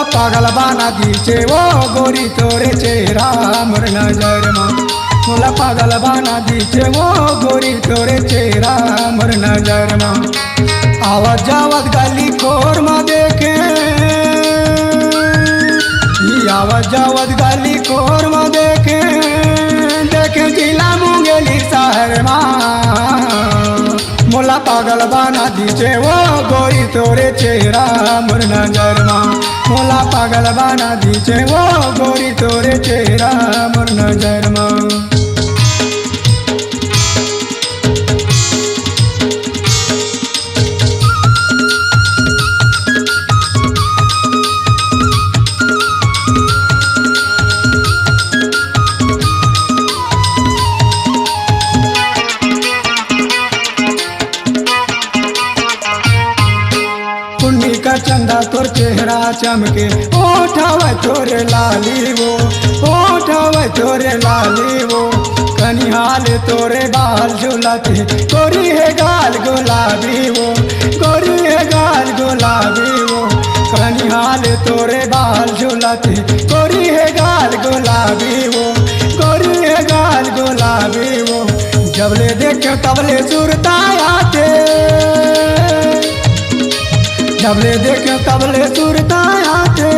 मोला पागल बना दीचे वो गोरी तोरे चेहरा मोर नजर में। मोला पागल बना दीचे वो गोरी तोरे चेहरा मोर नजर में। आवत जावत गली खोर में देखे, आवत जावत गली खोर में देखे, देखे जिला मुंगेली शहर में। मोला पागल बना दीचे वो गोरी तोरे चेहरा मोर नजर में। मोला पागल बना दीचे वो गोरी तोरे चेहरा मोर नजर में। का चंदा तोर चेहरा चमके, ओठाव तोरे लाली वो, ओठाव तोरे लाली वो। कनिहाल तोरे बाल झुलते, गोरी है गाल गुलाबी वो, गोरी है गाल गुलाबी वो। कनिहाल तोरे बाल झुलते, गोरी है गाल गुलाबी वो, गोरी है गाल गुलाबी वो। जबले देखे तबले सुरता आते, जबले देखे तबले सुरता आते।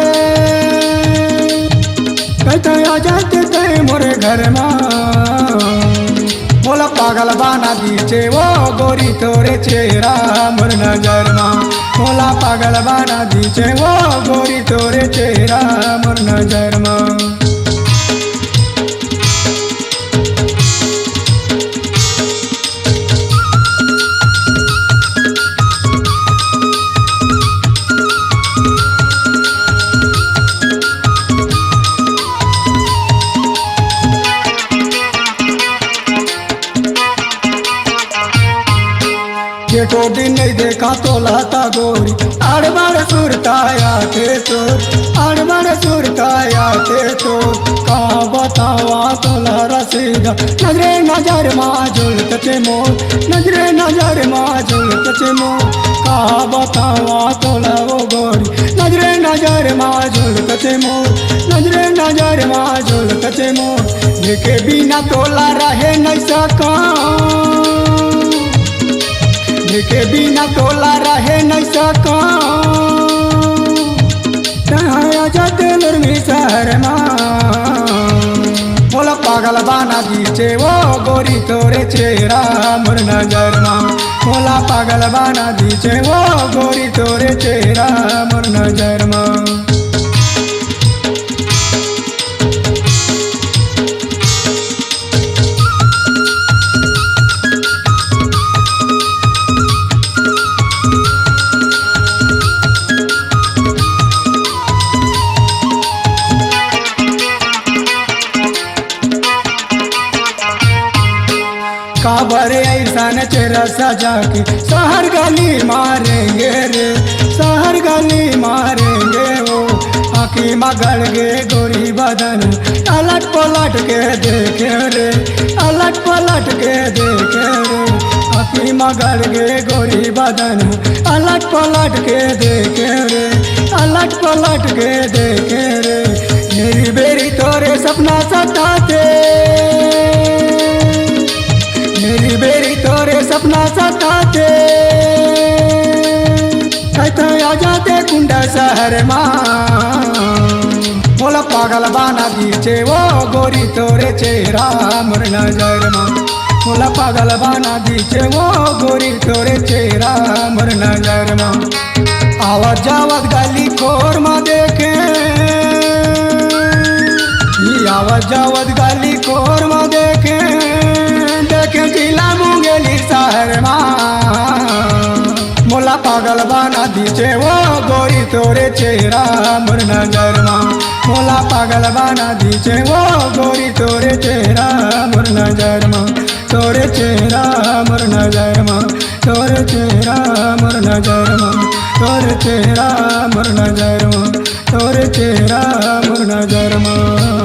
कहते आ जाते थे मोरे घर में। मोला पागल बना दीचे वो गोरी तोरे चेहरा मोर नजर में। मोला पागल बना दीचे वो गोरी तोरे चेहरा मोर नजर में। को दिन नहीं देखा तो लाता गोरी, अड़बड़ सुरताया थे तो, अड़बड़ सुरताया थे तो। कहाँ बतावा तो लारा सीधा, नजरे नजर माजुल तचे मोर, नजरे नजर माजुल तचे मोर। कहाँ बतावा तो लावो गोरी, नजरे नजर माजुल तचे मोर, नजरे नजर माजुल तचे मोर। देखे बिना तोला रहे नहीं सका, के बिना तोला रहे नहीं सका। कहाँ जाते लुरमी शहर में। मोला पागल बना दीचे वो गोरी तोरे चेहरा मोर नजर में। मोला पागल बना दीचे वो गोरी तोरे चेहरा मोर नजर में। काबरे ऐसा न चेहरा सजा के शहर गली मारेंगे रे, शहर गली मारेंगे वो। आँखी मगड़ गे गोरी बदन, अलट पलट के देखे रे, अलट पलट के देखे रे। आँखी मगड़ गे गोरी बदन, अलट पलट के देखे रे, अलट पलट के देखे रे। मेरी बेरी तोरे सपना सताते, मेरी बेरी तोरे सपना सताते। कहते आ जाते कुंडा शहर में। मोला पागल बना दीचे वो गोरी तोरे चेहरा मोर नजर में। मोला पागल बना दीचे वो गोरी तोरे चेहरा मोर नजर में। आवत जावत गली खोर में देखे, आवत जावत गली खोर में देखे, देखे जिला मुंगेली शहर में। मोला पागल बना दीचे वो गोरी तोरे चेहरा मोर नजर में। मोला पागल बना दीचे वो गोरी तोरे चेहरा मोर नजर में। तोरे चेहरा मोर नजर में, तोरे चेहरा मोर नजर में, तोरे चेहरा मोर नजर में, तोरे चेहरा मोर नजर में।